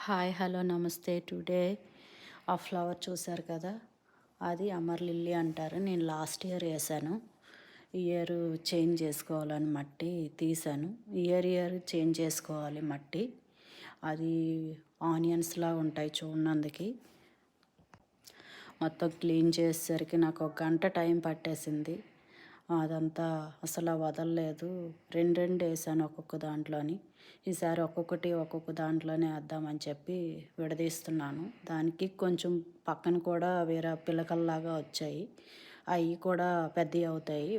Hi hello నమస్తే. Today ఆ flower చూసారు కదా, అది అమర్ లిల్లీ అంటారు. నేను లాస్ట్ ఇయర్ వేసాను. ఇయర్ చేంజ్ చేసుకోవాలని మట్టి తీసాను. ఇయర్ చేంజ్ చేసుకోవాలి మట్టి. అది ఆనియన్స్లా ఉంటాయి చూడనందుకి. మొత్తం క్లీన్ చేసేసరికి నాకు ఒక గంట టైం పట్టేసింది. అదంతా అసలు వదలలేదు. రెండు వేసాను ఒక్కొక్క దాంట్లోని. ఈసారి ఒక్కొక్క దాంట్లోనే వేద్దామని చెప్పి విడదీస్తున్నాను. దానికి కొంచెం పక్కన కూడా వేరే పిలకల్లాగా వచ్చాయి. అవి కూడా పెద్దవి అవుతాయి.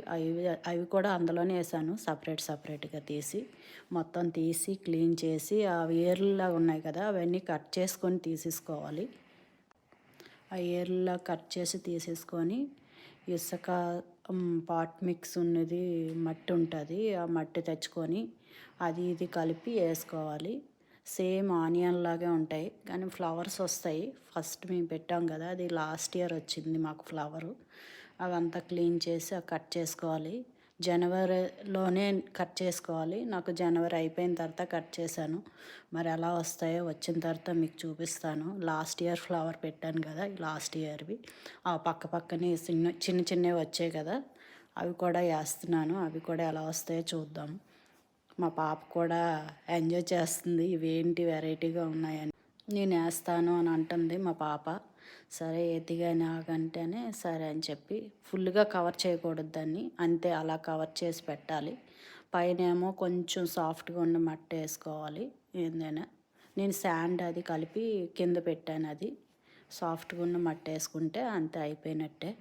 అవి కూడా అందులోనే వేసాను, సపరేట్గా తీసి. మొత్తం తీసి క్లీన్ చేసి ఆ వేర్లులా ఉన్నాయి కదా, అవన్నీ కట్ చేసుకొని తీసేసుకోవాలి. ఆ ఏర్లా కట్ చేసి తీసేసుకొని ఇసుక పాట్ మిక్స్ ఉన్నది మట్టి ఉంటుంది, ఆ మట్టి తెచ్చుకొని అది ఇది కలిపి వేసుకోవాలి. సేమ్ ఆనియన్ లాగే ఉంటాయి కానీ ఫ్లవర్స్ వస్తాయి. ఫస్ట్ మేము పెట్టాం కదా, అది లాస్ట్ ఇయర్ వచ్చింది మాకు ఫ్లవరు. అవంతా క్లీన్ చేసి కట్ చేసుకోవాలి. జనవరిలోనే కట్ చేసుకోవాలి. నాకు జనవరి అయిపోయిన తర్వాత కట్ చేశాను. మరి ఎలా వస్తాయో వచ్చిన తర్వాత మీకు చూపిస్తాను. లాస్ట్ ఇయర్ ఫ్లవర్ పెట్టాను కదా, లాస్ట్ ఇయర్వి. ఆ పక్కనే చిన్నవి వచ్చాయి కదా, అవి కూడా వేస్తున్నాను. అవి కూడా ఎలా వస్తాయో చూద్దాం. మా పాప కూడా ఎంజాయ్ చేస్తుంది, ఇవేంటి వెరైటీగా ఉన్నాయని. నేను వేస్తాను అని అంటుంది మా పాప. సరే ఎత్తిగా నాకంటేనే సరే అని చెప్పి ఫుల్గా కవర్ చేయకూడదు దాన్ని, అంతే అలా కవర్ చేసి పెట్టాలి. పైన ఏమో కొంచెం సాఫ్ట్గా ఉన్న మట్టి వేసుకోవాలి. ఏందైనా నేను శాండ్ అది కలిపి కింద పెట్టాను. అది సాఫ్ట్గా ఉన్న మట్టి వేసుకుంటే అంతే, అయిపోయినట్టే.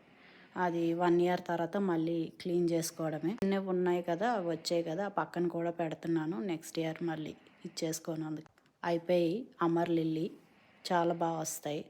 అది 1 ఇయర్ తర్వాత మళ్ళీ క్లీన్ చేసుకోవడమే. చిన్నవి ఉన్నాయి కదా, అవి వచ్చాయి కదా, ఆ పక్కన కూడా పెడుతున్నాను. నెక్స్ట్ ఇయర్ మళ్ళీ ఇచ్చేసుకోను. అందుకు అయిపోయి అమర్ లిల్లీ చాలా బాగా వస్తాయి.